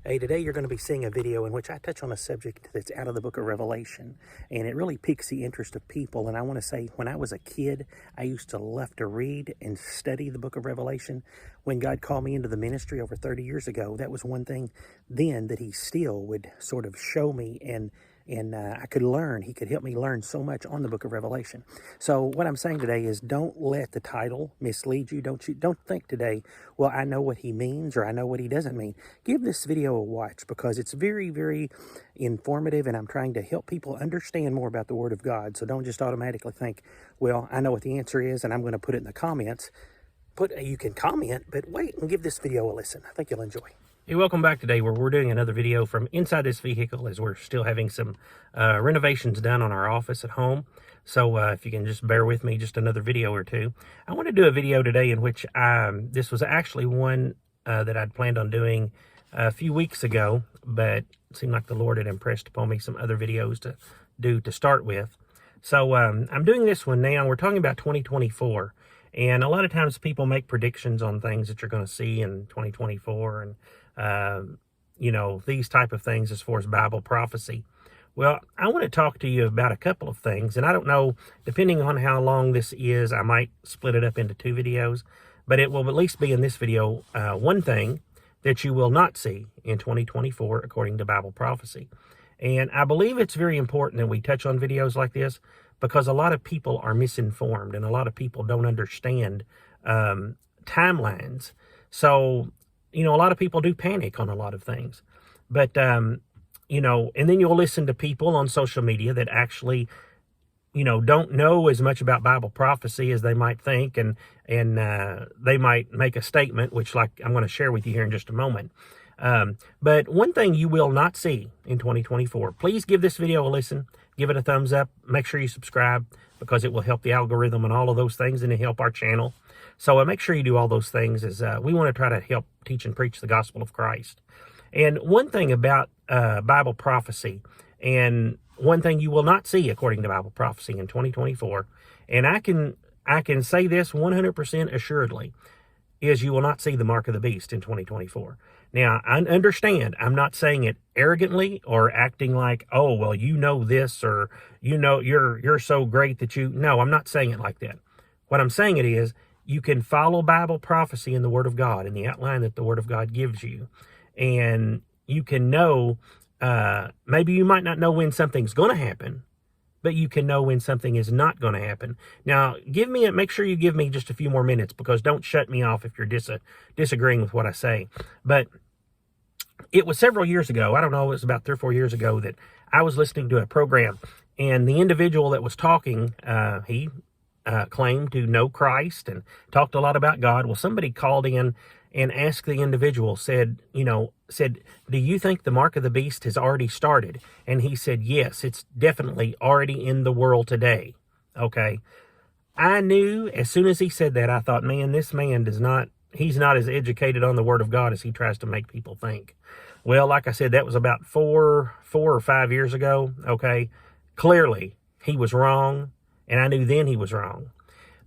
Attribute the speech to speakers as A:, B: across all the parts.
A: Hey, today you're going to be seeing a video in which I touch on a subject that's out of the book of Revelation, and it really piques the interest of people. And I want to say, when I was a kid, I used to love to read and study the book of Revelation. When God called me into the ministry over 30 years ago, that was one thing then that he still would sort of show me, and I could learn. He could help me learn so much on the book of Revelation. So what I'm saying today is, don't let the title mislead you. Don't think today, well, I know what he means or I know what he doesn't mean. Give this video a watch because it's very, very informative, and I'm trying to help people understand more about the Word of God. So don't just automatically think, well, I know what the answer is and I'm going to put it in the comments. You can comment, but wait and give this video a listen. I think you'll enjoy.
B: Hey, welcome back today, where we're doing another video from inside this vehicle as we're still having some renovations done on our office at home. So if you can just bear with me just another video or two. I want to do a video today in which this was actually one that I'd planned on doing a few weeks ago, but it seemed like the Lord had impressed upon me some other videos to do to start with. So I'm doing this one now. We're talking about 2024. And a lot of times people make predictions on things that you're going to see in 2024 and you know, these type of things as far as Bible prophecy. Well, I want to talk to you about a couple of things, and I don't know, depending on how long this is, I might split it up into two videos, but it will at least be in this video one thing that you will not see in 2024 according to Bible prophecy. And I believe it's very important that we touch on videos like this because a lot of people are misinformed and a lot of people don't understand timelines. So, you know, a lot of people do panic on a lot of things. But, you know, and then you'll listen to people on social media that actually, you know, don't know as much about Bible prophecy as they might think. And they might make a statement, which like I'm going to share with you here in just a moment. But one thing you will not see in 2024, please give this video a listen, give it a thumbs up, make sure you subscribe because it will help the algorithm and all of those things, and it help our channel. So make sure you do all those things as we want to try to help teach and preach the gospel of Christ. And one thing about Bible prophecy, and one thing you will not see according to Bible prophecy in 2024, and I can say this 100% assuredly, is you will not see the mark of the beast in 2024. Now, I understand, I'm not saying it arrogantly or acting like, oh, well, you know this, or you know, you're so great that you, no, I'm not saying it like that. What I'm saying it is, you can follow Bible prophecy in the Word of God, in the outline that the Word of God gives you. And you can know, maybe you might not know when something's going to happen, but you can know when something is not going to happen. Now, make sure you give me just a few more minutes, because don't shut me off if you're disagreeing with what I say. But it was several years ago, I don't know, it was about 3 or 4 years ago, that I was listening to a program, and the individual that was talking, he claimed to know Christ and talked a lot about God. Well, somebody called in and asked the individual, said, do you think the mark of the beast has already started? And he said, yes, it's definitely already in the world today. Okay. I knew as soon as he said that, I thought, man, this man he's not as educated on the Word of God as he tries to make people think. Well, like I said, that was about 4 or 5 years ago. Okay. Clearly he was wrong. And I knew then he was wrong.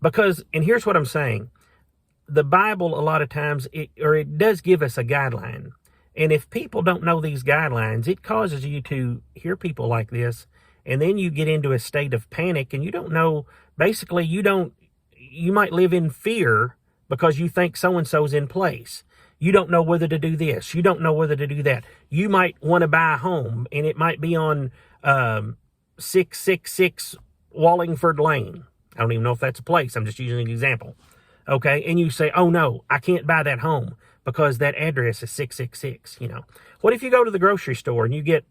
B: Because, and here's what I'm saying, the Bible, a lot of times, it does give us a guideline. And if people don't know these guidelines, it causes you to hear people like this, and then you get into a state of panic, and you don't know, basically, you might live in fear because you think so-and-so's in place. You don't know whether to do this. You don't know whether to do that. You might want to buy a home, and it might be on 666 Wallingford Lane. I don't even know if that's a place. I'm just using an example. Okay. And you say, oh no, I can't buy that home because that address is 666, you know. What if you go to the grocery store and you get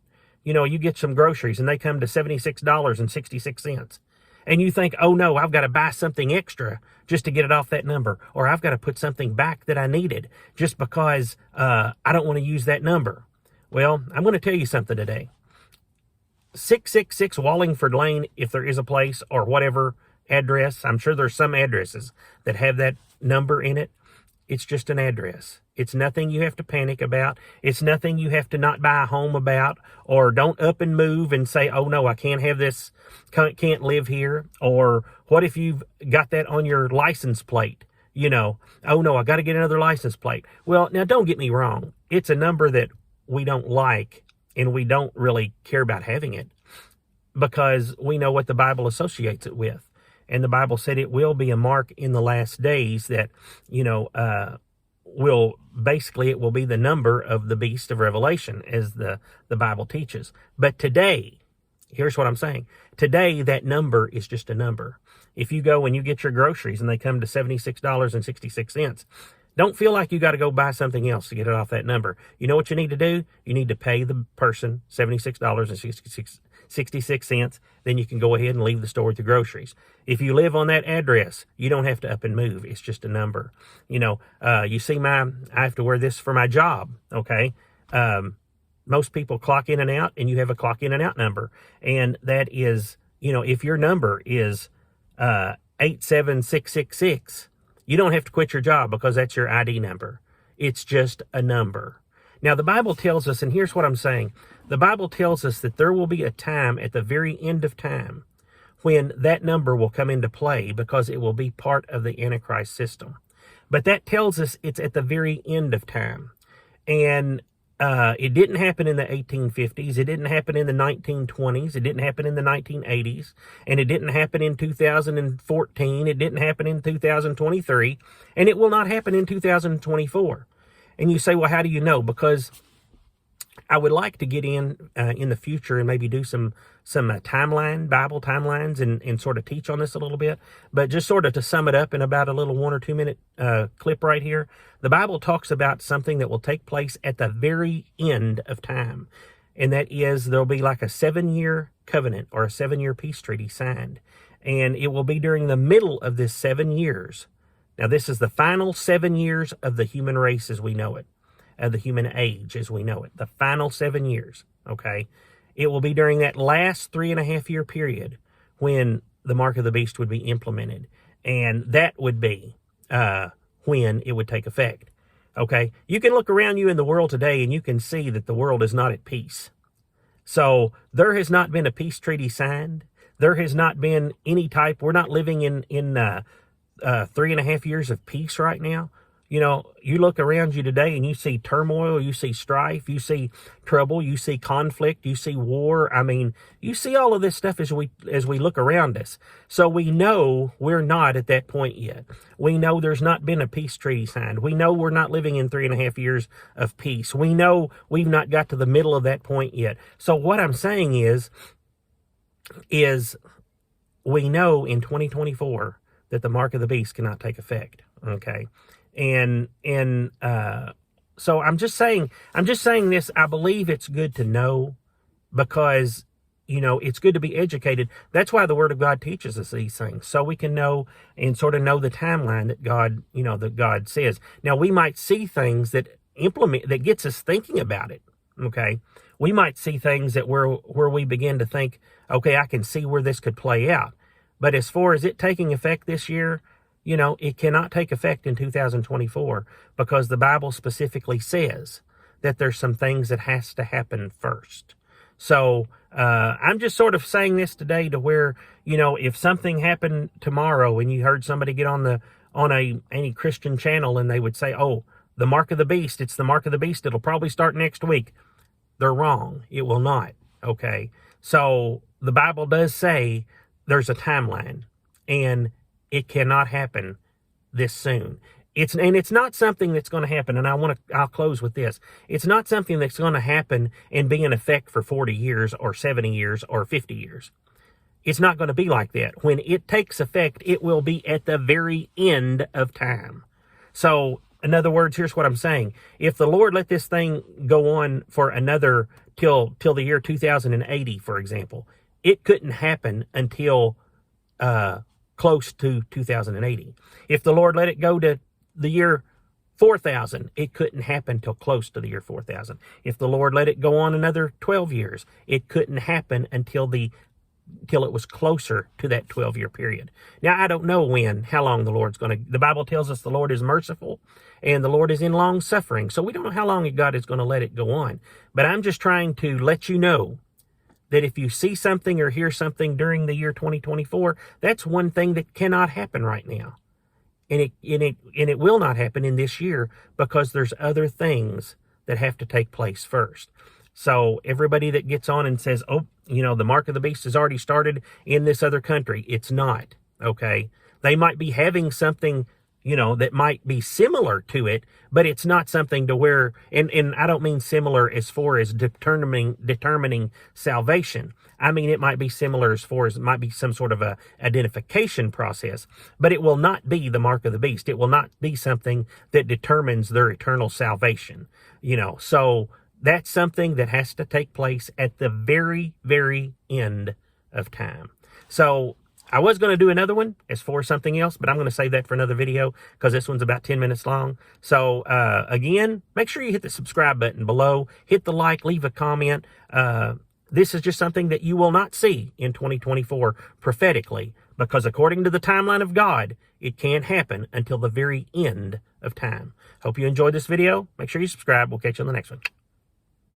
B: some groceries and they come to $76.66, and you think, oh no, I've got to buy something extra just to get it off that number, or I've got to put something back that I needed just because I don't want to use that number. Well, I'm going to tell you something today. 666 Wallingford Lane, if there is a place, or whatever address, I'm sure there's some addresses that have that number in it. It's just an address. It's nothing you have to panic about. It's nothing you have to not buy a home about, or don't up and move and say, oh no, I can't have this, can't live here. Or what if you've got that on your license plate? You know, oh no, I got to get another license plate. Well, now don't get me wrong. It's a number that we don't like, and we don't really care about having it because we know what the Bible associates it with. And the Bible said it will be a mark in the last days that, will basically, it will be the number of the beast of Revelation, as the Bible teaches. But today, here's what I'm saying. Today, that number is just a number. If you go and you get your groceries and they come to $76.66, don't feel like you got to go buy something else to get it off that number. You know what you need to do? You need to pay the person $76.66. Then you can go ahead and leave the store with the groceries. If you live on that address, you don't have to up and move. It's just a number. You see I have to wear this for my job. Okay. Most people clock in and out, and you have a clock in and out number. And that is, if your number is 87666, you don't have to quit your job because that's your ID number. It's just a number. Now, the Bible tells us, and here's what I'm saying. The Bible tells us that there will be a time at the very end of time when that number will come into play because it will be part of the Antichrist system. But that tells us it's at the very end of time. And it didn't happen in the 1850s. It didn't happen in the 1920s. It didn't happen in the 1980s. And it didn't happen in 2014. It didn't happen in 2023. And it will not happen in 2024. And you say, well, how do you know? Because I would like to get in the future and maybe do some Bible timelines, and sort of teach on this a little bit. But just sort of to sum it up in about a little 1 or 2 minute clip right here, the Bible talks about something that will take place at the very end of time. And that is, there'll be like a 7-year covenant or a 7-year peace treaty signed. And it will be during the middle of this 7 years. Now, this is the final 7 years of the human race as we know it, of the human age as we know it, the final 7 years, okay? It will be during that last 3.5-year period when the mark of the beast would be implemented. And that would be when it would take effect, okay? You can look around you in the world today and you can see that the world is not at peace. So there has not been a peace treaty signed. There has not been any type, we're not living in 3.5 years of peace right now. You look around you today and you see turmoil, you see strife, you see trouble, you see conflict, you see war. I mean, you see all of this stuff as we look around us. So we know we're not at that point yet. We know there's not been a peace treaty signed. We know we're not living in 3.5 years of peace. We know we've not got to the middle of that point yet. So what I'm saying is we know in 2024 that the mark of the beast cannot take effect. Okay. And so I'm just saying this. I believe it's good to know because, it's good to be educated. That's why the Word of God teaches us these things, so we can know and sort of know the timeline that God says. Now, we might see things that gets us thinking about it. Okay. We might see things that where we begin to think, okay, I can see where this could play out. But as far as it taking effect this year, it cannot take effect in 2024 because the Bible specifically says that there's some things that has to happen first. So I'm just sort of saying this today to where, if something happened tomorrow and you heard somebody get on any Christian channel and they would say, oh, the mark of the beast, it's the mark of the beast, it'll probably start next week. They're wrong. It will not. Okay. So the Bible does say there's a timeline, and it cannot happen this soon. It's not something that's going to happen. And I'll close with this. It's not something that's going to happen and be in effect for 40 years or 70 years or 50 years. It's not going to be like that. When it takes effect, it will be at the very end of time. So, in other words, here's what I'm saying. If the Lord let this thing go on for another till the year 2080, for example, it couldn't happen until close to 2080. If the Lord let it go to the year 4000, it couldn't happen till close to the year 4000. If the Lord let it go on another 12 years, it couldn't happen until it was closer to that 12-year period. Now, I don't know how long the Lord's going to, the Bible tells us the Lord is merciful and the Lord is in long suffering. So we don't know how long God is going to let it go on. But I'm just trying to let you know that if you see something or hear something during the year 2024, that's one thing that cannot happen right now. And it will not happen in this year because there's other things that have to take place first. So everybody that gets on and says, oh, the mark of the beast has already started in this other country, it's not, okay? They might be having something, that might be similar to it, but it's not something to where, and I don't mean similar as far as determining salvation. I mean, it might be similar as far as it might be some sort of a identification process, but it will not be the mark of the beast. It will not be something that determines their eternal salvation, so that's something that has to take place at the very, very end of time. So I was going to do another one as for something else, but I'm going to save that for another video because this one's about 10 minutes long. So again, make sure you hit the subscribe button below, hit the like, leave a comment. This is just something that you will not see in 2024 prophetically, because according to the timeline of God, it can't happen until the very end of time. Hope you enjoyed this video. Make sure you subscribe. We'll catch you on the next one.